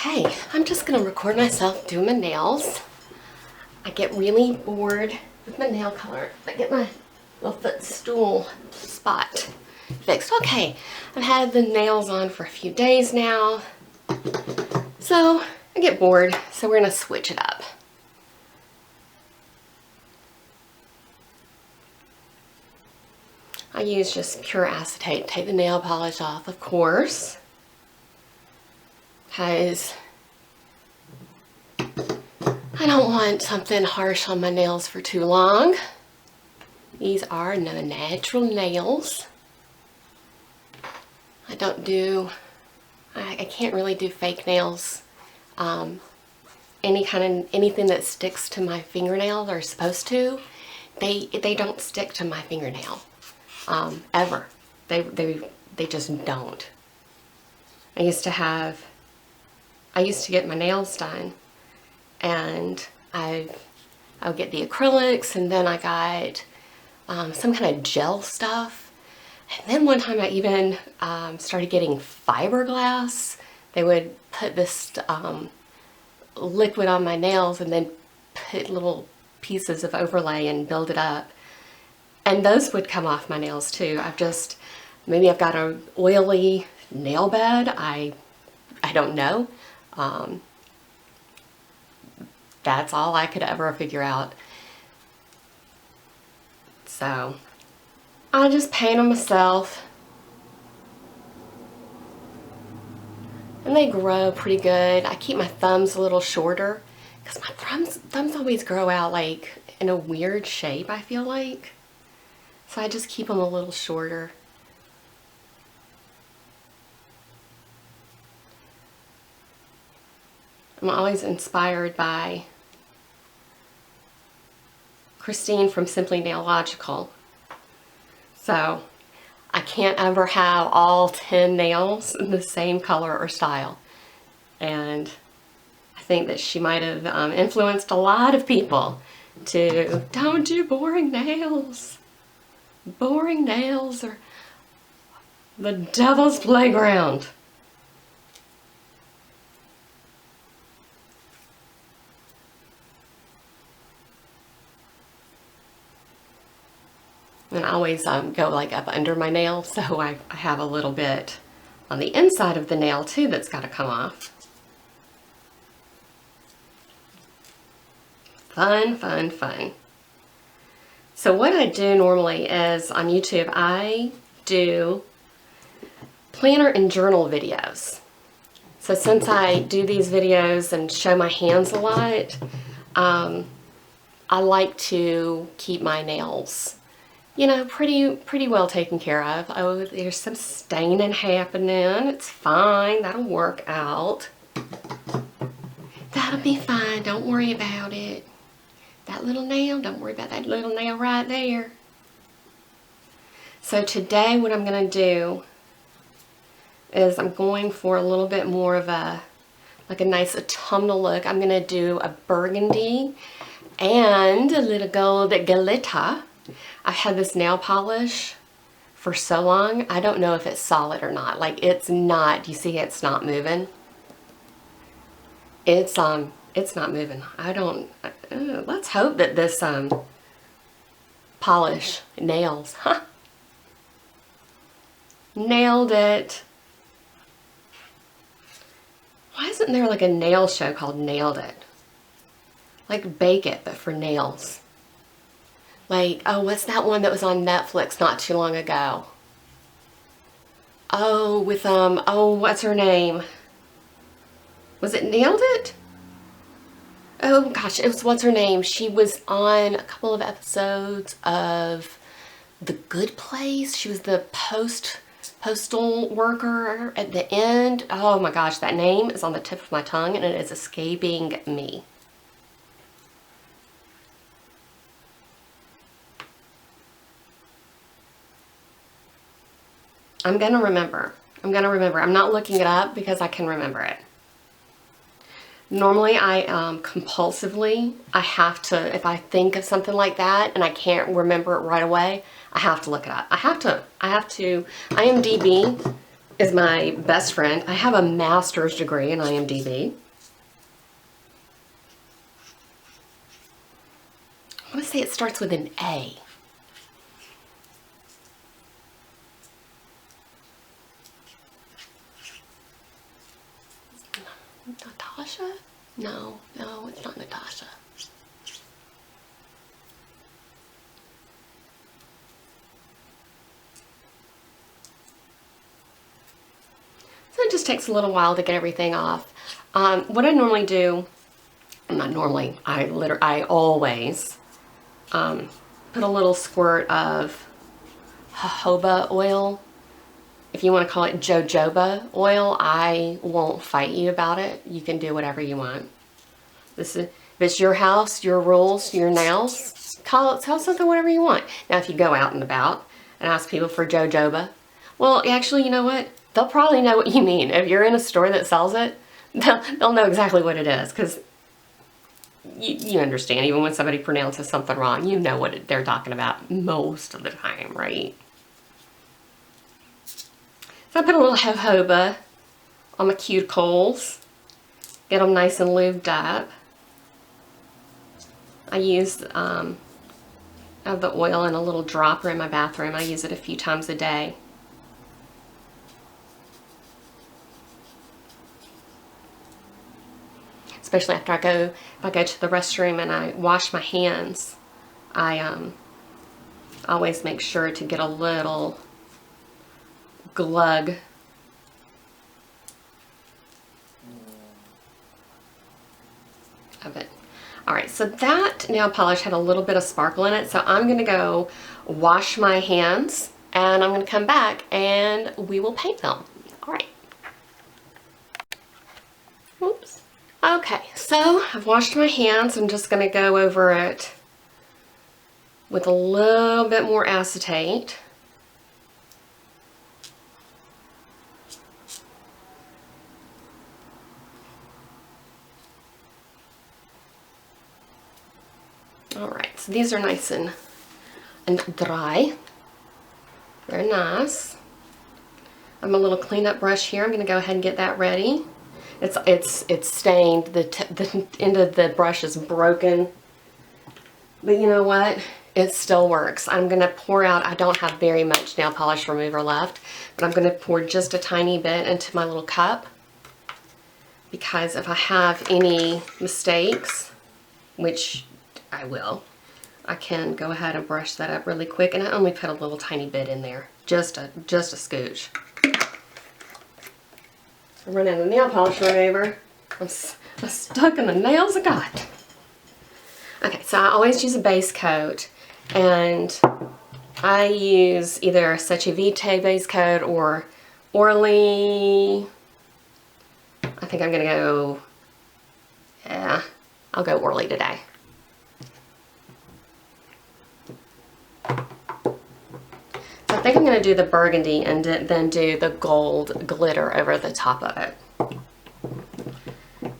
Okay, I'm just gonna record myself doing my nails. I get really bored with my nail color. I get my little footstool spot fixed. Okay, I've had the nails on for a few days now, so I get bored, so we're gonna switch it up. I use just pure acetate. Take the nail polish off, of course, because I don't want something harsh on my nails for too long. These are no natural nails. I can't really do fake nails. Anything that sticks to my fingernail are supposed to. They don't stick to my fingernail, ever. They just don't. I used to get my nails done, and I would get the acrylics, and then I got some kind of gel stuff. And then one time I even started getting fiberglass. They would put this liquid on my nails and then put little pieces of overlay and build it up. And those would come off my nails too. Maybe I've got an oily nail bed. I don't know. That's all I could ever figure out. So I just paint them myself, and they grow pretty good. I keep my thumbs a little shorter because my thumbs always grow out like in a weird shape, I feel like. So I just keep them a little shorter. I'm always inspired by Christine from Simply Nailogical. So I can't ever have all 10 nails in the same color or style. And I think that she might have influenced a lot of people to don't do boring nails. Boring nails are the devil's playground. And I always go like up under my nail, so I have a little bit on the inside of the nail too that's got to come off. Fun, fun, fun. So what I do normally is on YouTube, I do planner and journal videos. So since I do these videos and show my hands a lot, I like to keep my nails, you know, pretty well taken care of. Oh, there's some staining happening. It's fine. That'll work out. That'll be fine. Don't worry about it. That little nail, don't worry about that little nail right there. So today what I'm going to do is I'm going for a little bit more of a nice autumnal look. I'm going to do a burgundy and a little gold glitter. I've had this nail polish for so long, I don't know if it's solid or not. Like, it's not, do you see it's not moving? It's not moving. Let's hope that this polish nails. Huh? Nailed it. Why isn't there like a nail show called Nailed It? Like Bake It, but for nails. Like, oh, what's that one that was on Netflix not too long ago? Oh, with, what's her name? Was it Nailed It? Oh gosh, it was, what's her name? She was on a couple of episodes of The Good Place. She was the postal worker at the end. Oh my gosh, that name is on the tip of my tongue and it is escaping me. I'm gonna remember. I'm not looking it up because I can remember it. Normally I compulsively, I have to, if I think of something like that and I can't remember it right away, I have to look it up. I have to IMDb is my best friend. I have a master's degree in IMDb. I want to say it starts with an A. Natasha? No, it's not Natasha. So it just takes a little while to get everything off. What I normally do, not normally, I always put a little squirt of jojoba oil. If you want to call it jojoba oil, I won't fight you about it. You can do whatever you want. If it's your house, your rules, your nails, call something whatever you want. Now, if you go out and about and ask people for jojoba, well, actually, you know what? They'll probably know what you mean. If you're in a store that sells it, they'll know exactly what it is, because you understand. Even when somebody pronounces something wrong, you know what they're talking about most of the time, right? So I put a little jojoba on my cuticles, get them nice and lubed up. I use I have the oil in a little dropper in my bathroom. I use it a few times a day. Especially after if I go to the restroom and I wash my hands, I always make sure to get a little glug of it. Alright, so that nail polish had a little bit of sparkle in it, so I'm going to go wash my hands and I'm going to come back and we will paint them. Alright. Oops. Okay, so I've washed my hands. I'm just going to go over it with a little bit more acetate. Alright, so these are nice and dry. Very nice. I have a little cleanup brush here. I'm going to go ahead and get that ready. It's stained. The end of the brush is broken. But you know what? It still works. I'm going to pour out, I don't have very much nail polish remover left, but I'm going to pour just a tiny bit into my little cup, because if I have any mistakes, which I will, I can go ahead and brush that up really quick. And I only put a little tiny bit in there, just a scooch. I'm running out of nail polish remover. I'm stuck in the nails I got. Okay, so I always use a base coat, and I use either a Seche Vite base coat or Orly. I think I'm gonna go, yeah, I'll go Orly today. So I think I'm gonna do the burgundy and then do the gold glitter over the top of it.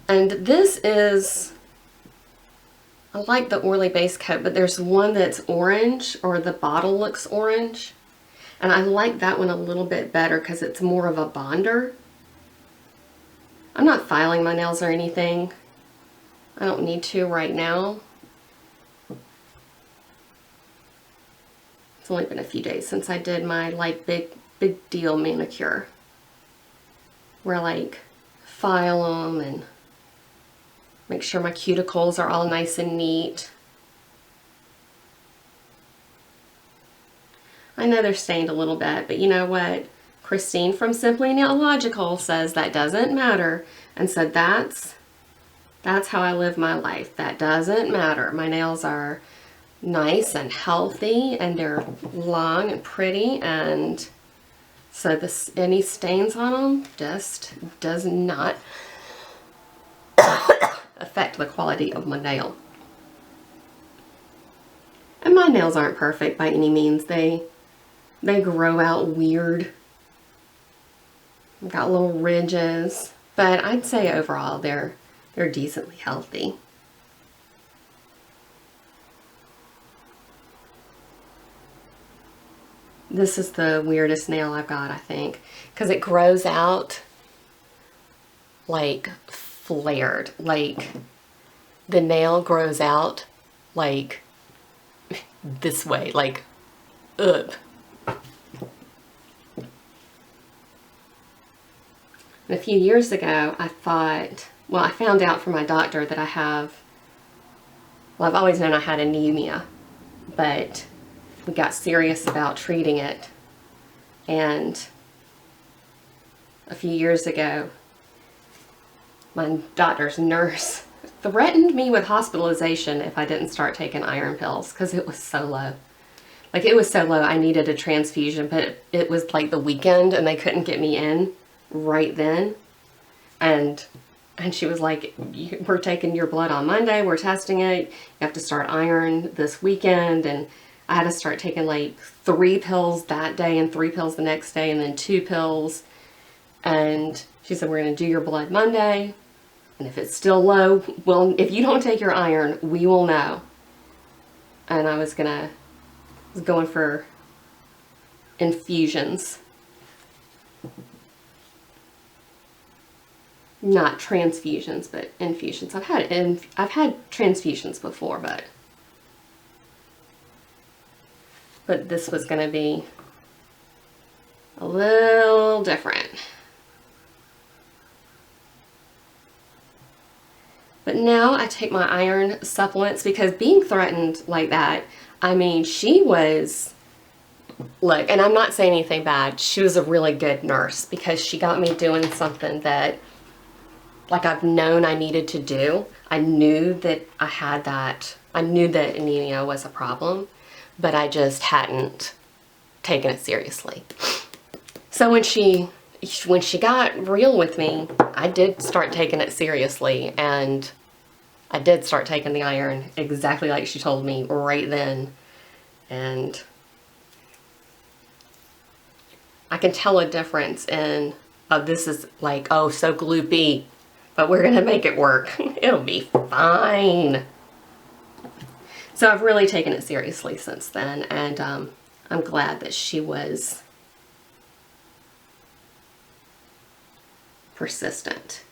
And this is, I like the Orly base coat, but there's one that's orange, or the bottle looks orange. And I like that one a little bit better because it's more of a bonder. I'm not filing my nails or anything. I don't need to right now. It's only been a few days since I did my like big deal manicure, where I like file them and make sure my cuticles are all nice and neat. I know they're stained a little bit, but you know what? Christine from Simply Nailogical says that doesn't matter, and so that's how I live my life. That doesn't matter. My nails are nice and healthy, and they're long and pretty, and so any stains on them just does not affect the quality of my nail. And my nails aren't perfect by any means. They grow out weird. I've got little ridges, but I'd say overall they're decently healthy. This is the weirdest nail I've got, I think, because it grows out like flared. Like the nail grows out like this way, like up. And a few years ago, I thought, well, I found out from my doctor that I have, well, I've always known I had anemia, but we got serious about treating it. And a few years ago, my doctor's nurse threatened me with hospitalization if I didn't start taking iron pills because it was so low. Like, it was so low I needed a transfusion, but it was like the weekend and they couldn't get me in right then. And she was like, we're taking your blood on Monday, we're testing it, you have to start iron this weekend. And I had to start taking like 3 pills that day and 3 pills the next day and then 2 pills. And she said, we're going to do your blood Monday. And if it's still low, well, if you don't take your iron, we will know. And I was going for infusions. Not transfusions, but infusions. I've had transfusions before, but this was going to be a little different. But now I take my iron supplements because being threatened like that, I mean, she was, look, and I'm not saying anything bad, she was a really good nurse because she got me doing something that, like, I've known I needed to do. I knew that I had that, I knew that anemia was a problem, but I just hadn't taken it seriously. So when she got real with me, I did start taking it seriously, and I did start taking the iron exactly like she told me right then. And I can tell a difference in, oh, this is like, oh, so gloopy, but we're gonna make it work. It'll be fine. So I've really taken it seriously since then, and I'm glad that she was persistent.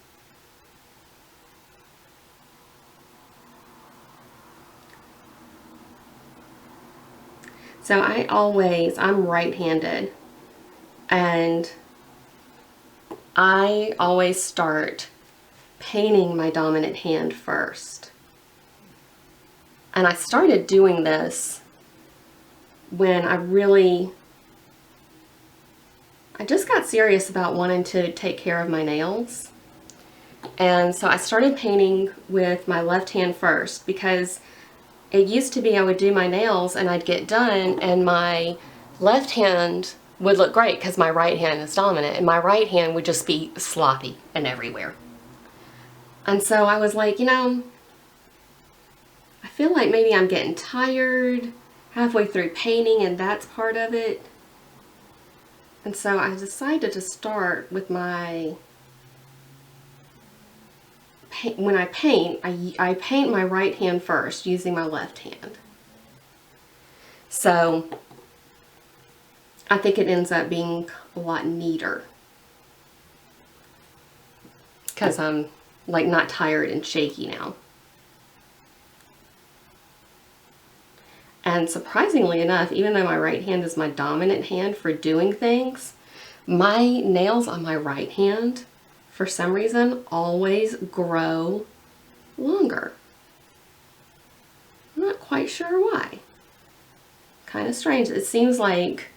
So I'm right-handed, and I always start painting my dominant hand first. And I started doing this when I just got serious about wanting to take care of my nails. And so I started painting with my left hand first, because it used to be I would do my nails and I'd get done and my left hand would look great because my right hand is dominant, and my right hand would just be sloppy and everywhere. And so I was like, you know, I feel like maybe I'm getting tired halfway through painting, and that's part of it. And so I decided to start with my, when I paint, I paint my right hand first using my left hand. So I think it ends up being a lot neater because I'm like not tired and shaky now. And surprisingly enough, even though my right hand is my dominant hand for doing things, my nails on my right hand, for some reason, always grow longer. I'm not quite sure why. Kind of strange. It seems like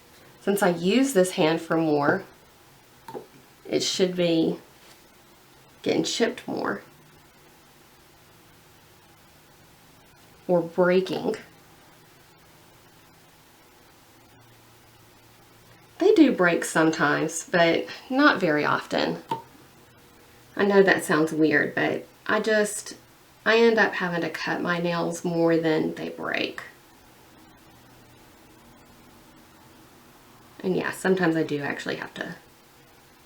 since I use this hand for more, it should be getting chipped more or breaking. They do break sometimes, but not very often. I know that sounds weird, but I end up having to cut my nails more than they break. And yeah, sometimes I do actually have to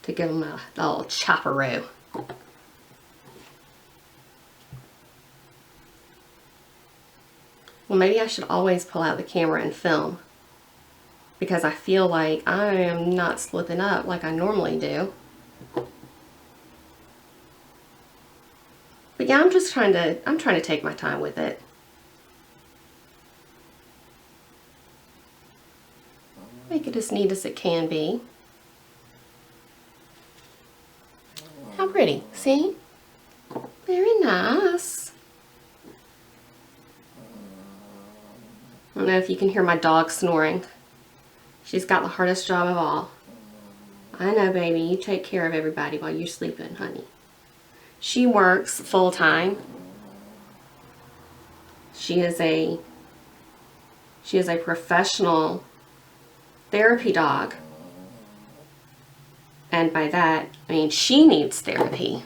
give them a little chopperoo. Well, maybe I should always pull out the camera and film. because I feel like I am not slipping up like I normally do. But yeah, I'm trying to take my time with it. Make it as neat as it can be. How pretty, see? Very nice. I don't know if you can hear my dog snoring. She's got the hardest job of all. I know, baby, you take care of everybody while you're sleeping, honey. She works full-time. She is a professional therapy dog. And by that, I mean she needs therapy.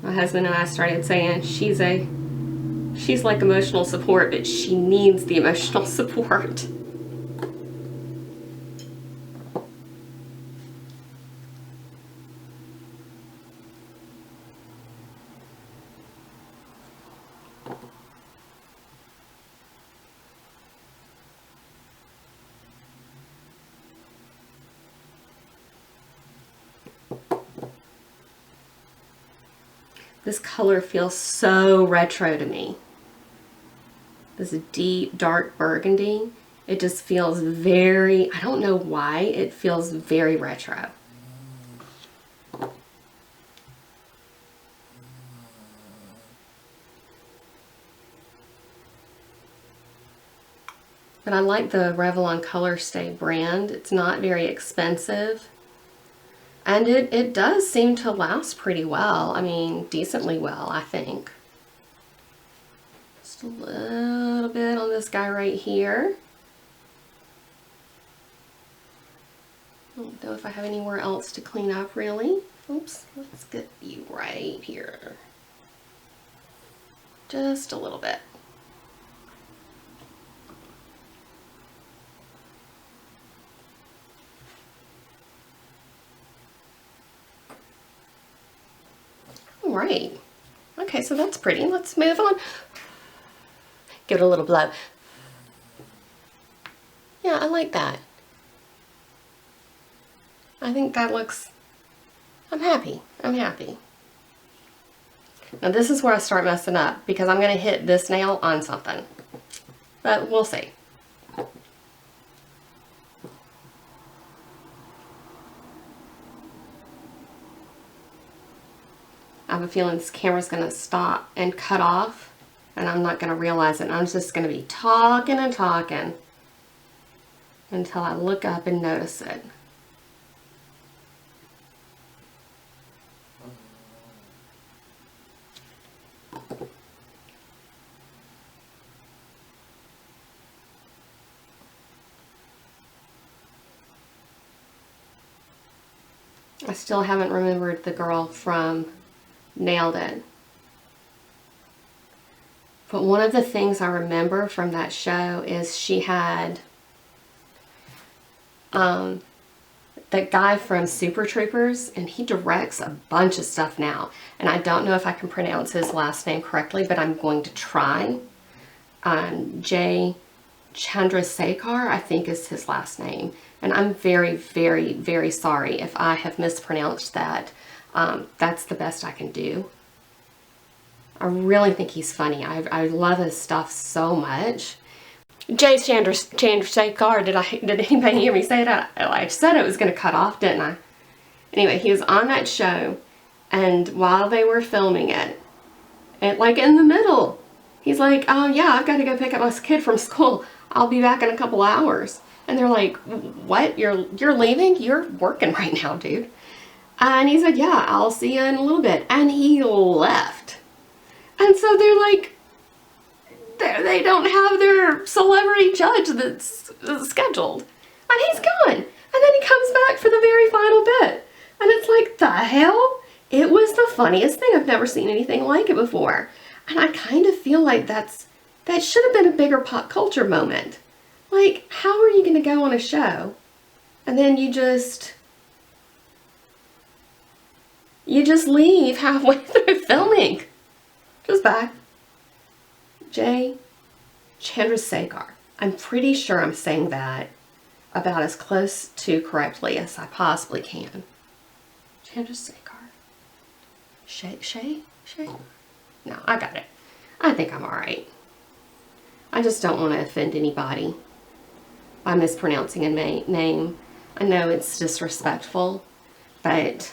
My husband and I started saying she's like emotional support, but she needs the emotional support. This color feels so retro to me. This deep, dark burgundy. It just feels very, I don't know why, it feels very retro. But I like the Revlon Color Stay brand. It's not very expensive. And it does seem to last pretty well. I mean, decently well, I think. Just a little bit on this guy right here. I don't know if I have anywhere else to clean up, really. Oops, let's get you right here. Just a little bit. All right. Okay, so that's pretty. Let's move on. Give it a little blow. Yeah, I like that. I think that looks, I'm happy. I'm happy. Now this is where I start messing up because I'm going to hit this nail on something. But we'll see. I have a feeling this camera's going to stop and cut off and I'm not going to realize it. I'm just going to be talking and talking until I look up and notice it. I still haven't remembered the girl from Nailed It. But one of the things I remember from that show is she had the guy from Super Troopers, and he directs a bunch of stuff now. And I don't know if I can pronounce his last name correctly, but I'm going to try. Jay Chandrasekhar, I think is his last name. And I'm very, very, very sorry if I have mispronounced that. That's the best I can do. I really think he's funny. I love his stuff so much. Jay Chandrasekhar, did anybody hear me say that? I said it was going to cut off, didn't I? Anyway, he was on that show, and while they were filming it, and like in the middle, he's like, oh yeah, I've got to go pick up my kid from school. I'll be back in a couple hours. And they're like, what? You're leaving? You're working right now, dude. And he said, yeah, I'll see you in a little bit. And he left. And so they're like, they don't have their celebrity judge that's scheduled. And he's gone. And then he comes back for the very final bit. And it's like, the hell? It was the funniest thing. I've never seen anything like it before. And I kind of feel like that should have been a bigger pop culture moment. Like, how are you going to go on a show and then you just leave halfway through filming? Just back. Jay Chandrasekhar. I'm pretty sure I'm saying that about as close to correctly as I possibly can. Can I just say car? Shay? No, I got it. I think I'm alright. I just don't want to offend anybody by mispronouncing a name. I know it's disrespectful, but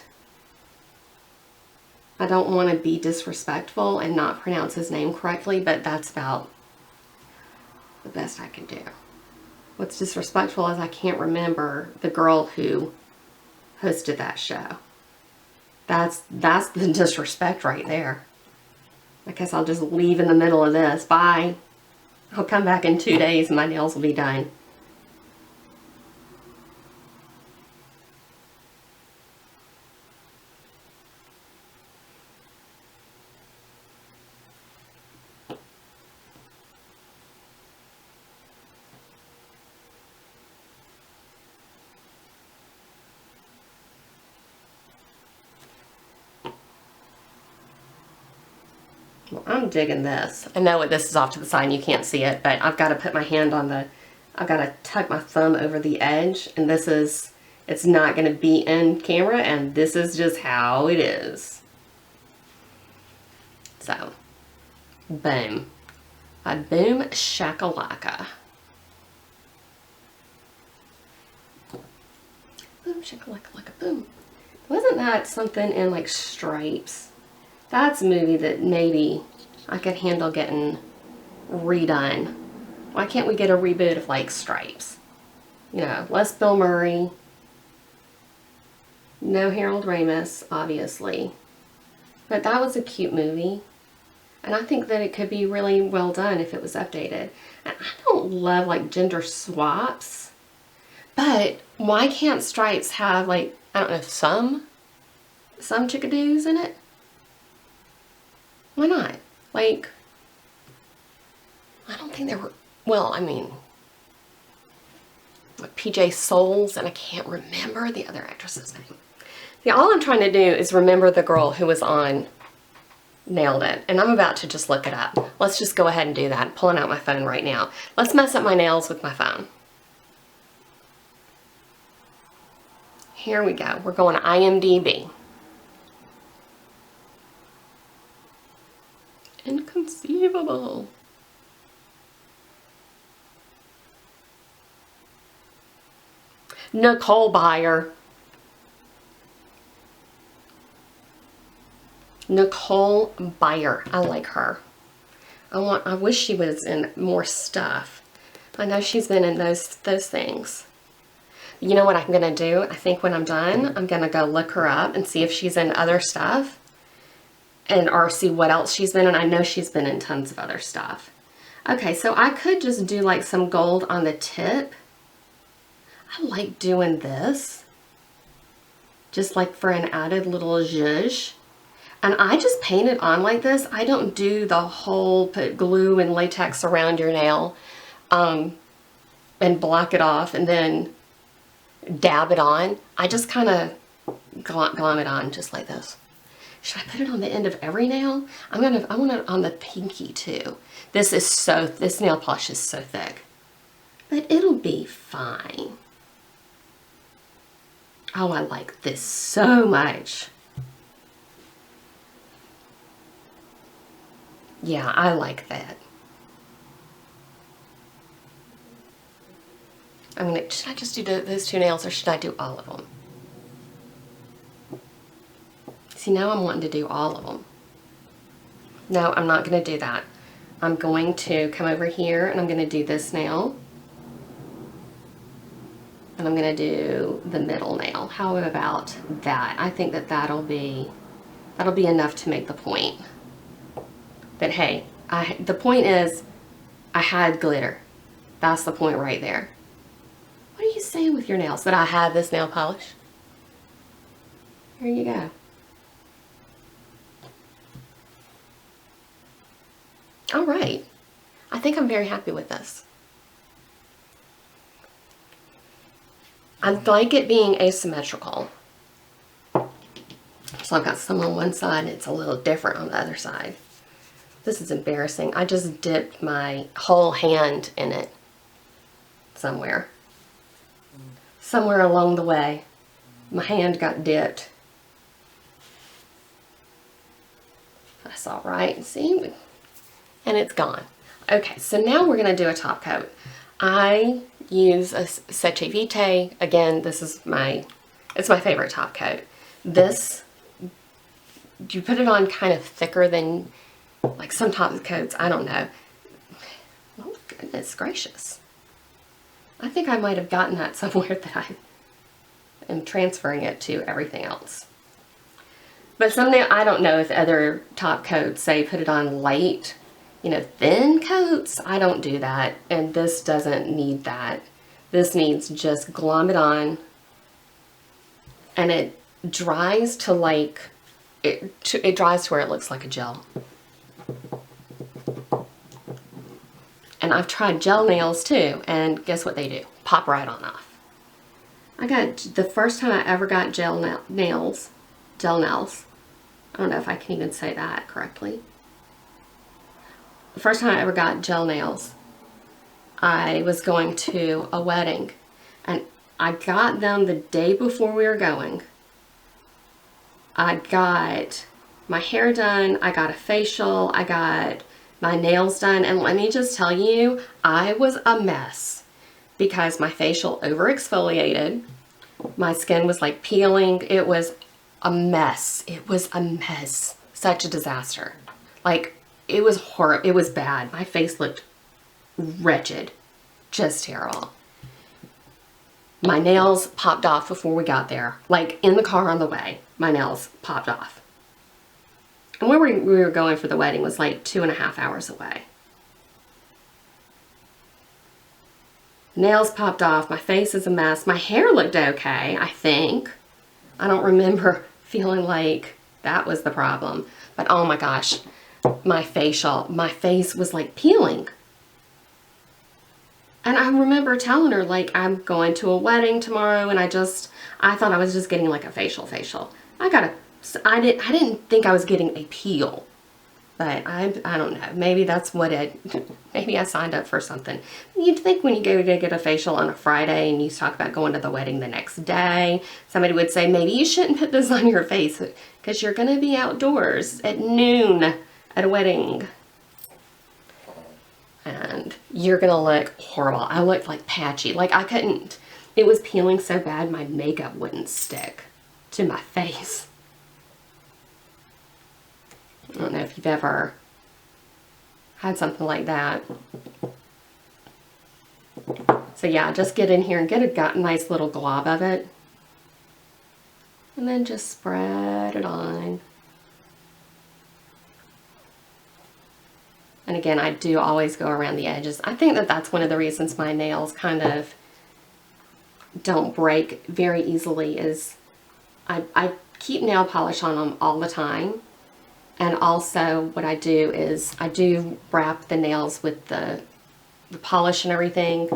I don't want to be disrespectful and not pronounce his name correctly, but that's about the best I can do. What's disrespectful is I can't remember the girl who hosted that show. That's the disrespect right there. I guess I'll just leave in the middle of this. Bye. I'll come back in 2 days and my nails will be done. Well, I'm digging this. I know this is off to the side and you can't see it, but I've got to put my hand on I've got to tuck my thumb over the edge, and it's not going to be in camera, and this is just how it is. So, boom. A boom shakalaka. Boom shakalaka like a boom. Wasn't that something in like Stripes? That's a movie that maybe I could handle getting redone. Why can't we get a reboot of like Stripes? You know, less Bill Murray. No Harold Ramis, obviously. But that was a cute movie. And I think that it could be really well done if it was updated. And I don't love like gender swaps. But why can't Stripes have like, I don't know, some chickadoos in it? Why not? Like, I don't think there were, well, I mean, like PJ Souls, and I can't remember the other actress's name. See, all I'm trying to do is remember the girl who was on Nailed It, and I'm about to just look it up. Let's just go ahead and do that. I'm pulling out my phone right now. Let's mess up my nails with my phone. Here we go. We're going to IMDb. Inconceivable. Nicole Byer. Nicole Byer. I like her. I wish she was in more stuff. I know she's been in those things. You know what I'm gonna do? I think when I'm done, I'm gonna go look her up and see if she's in other stuff, or see what else she's been in. I know she's been in tons of other stuff. Okay, so I could just do like some gold on the tip. I like doing this, just like for an added little zhuzh. And I just paint it on like this. I don't do the whole put glue and latex around your nail and block it off and then dab it on. I just kind of glom it on just like this. Should I put it on the end of every nail? I want it on the pinky too. This nail polish is so thick, but it'll be fine. Oh, I like this so much. Yeah, I like that. Should I just do those two nails or should I do all of them? See, now I'm wanting to do all of them. No, I'm not going to do that. I'm going to come over here and I'm going to do this nail. And I'm going to do the middle nail. How about that? I think that that'll be enough to make the point. But hey, the point is, I had glitter. That's the point right there. What are you saying with your nails? That I had this nail polish? Here you go. All right. I think I'm very happy with this. I like it being asymmetrical. So I've got some on one side and it's a little different on the other side. This is embarrassing. I just dipped my whole hand in it. somewhere. Somewhere along the way, my hand got dipped. That's all right. See? And it's gone. Okay, so now we're going to do a top coat. I use a Seche Vite. Again, this is it's my favorite top coat. This, you put it on kind of thicker than like some top coats. I don't know. Oh, goodness gracious. I think I might have gotten that somewhere that I am transferring it to everything else. But someday, I don't know if other top coats say put it on light, you know, thin coats. I don't do that. And this doesn't need that. This needs just glom it on. And it dries to like, it dries to where it looks like a gel. And I've tried gel nails too, and guess what they do? Pop right on off. The first time I ever got gel nails, I don't know if I can even say that correctly. The first time I ever got gel nails, I was going to a wedding, and I got them the day before we were going. I got my hair done, I got a facial, I got my nails done, and let me just tell you, I was a mess because my facial over exfoliated. My skin was like peeling. It was a mess. It was a mess. Such a disaster. Like, it was horrible. It was bad. My face looked wretched. Just terrible. My nails popped off before we got there. Like, in the car on the way, my nails popped off. And where we were going for the wedding was like 2.5 hours away. Nails popped off. My face is a mess. My hair looked okay, I think. I don't remember feeling like that was the problem. But oh my gosh, my face was like peeling. And I remember telling her, like, I'm going to a wedding tomorrow, and I thought I was just getting like a facial. I didn't think I was getting a peel, but I don't know. Maybe that's what maybe I signed up for something. You'd think when you go to get a facial on a Friday and you talk about going to the wedding the next day, somebody would say, maybe you shouldn't put this on your face because you're going to be outdoors at noon at a wedding. And you're going to look horrible. I looked like patchy. Like it was peeling so bad my makeup wouldn't stick to my face. I don't know if you've ever had something like that. So yeah, just get in here and get a nice little glob of it. And then just spread it on. And again, I do always go around the edges. I think that that's one of the reasons my nails kind of don't break very easily is I keep nail polish on them all the time. And also what I do is I do wrap the nails with the polish and everything.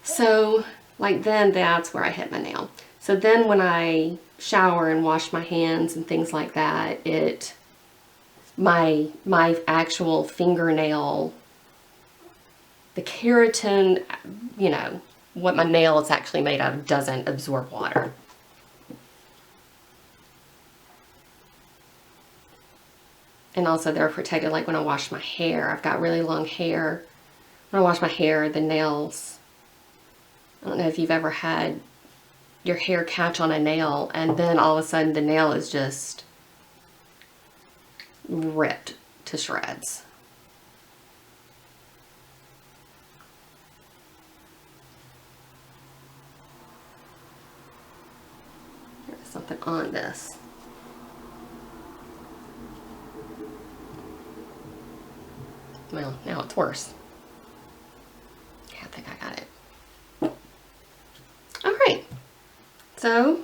So like then that's where I hit my nail. So then when I shower and wash my hands and things like that, my actual fingernail, the keratin, you know, what my nail is actually made of doesn't absorb water. And also they're protected, like when I wash my hair. I've got really long hair. When I wash my hair, the nails, I don't know if you've ever had your hair catch on a nail and then all of a sudden the nail is just ripped to shreds. There's something on this. Well, now it's worse. Yeah, I think I got it. All right. So,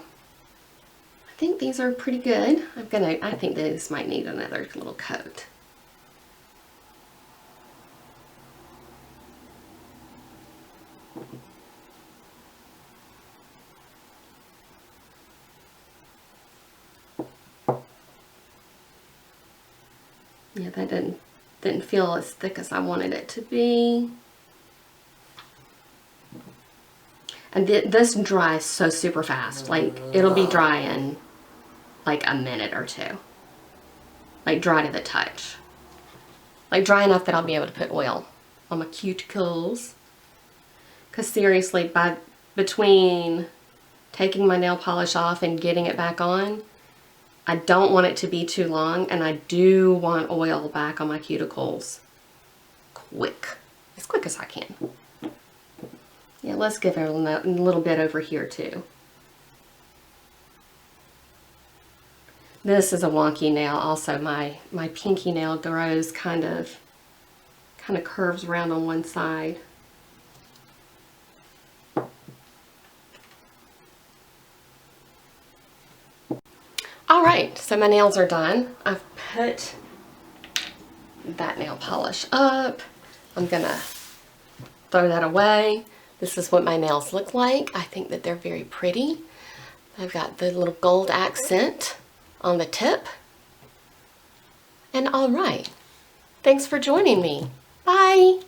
I think these are pretty good. I think this might need another little coat. Yeah, that didn't feel as thick as I wanted it to be. And this dries so super fast. Like, it'll be dry in like a minute or two. Like, dry to the touch. Like, dry enough that I'll be able to put oil on my cuticles. Because seriously, between taking my nail polish off and getting it back on, I don't want it to be too long, and I do want oil back on my cuticles quick. As quick as I can. Yeah, let's give it a little bit over here too. This is a wonky nail. Also, my pinky nail grows kind of curves around on one side. All right, so my nails are done. I've put that nail polish up. I'm gonna throw that away. This is what my nails look like. I think that they're very pretty. I've got the little gold accent on the tip. And all right, thanks for joining me. Bye.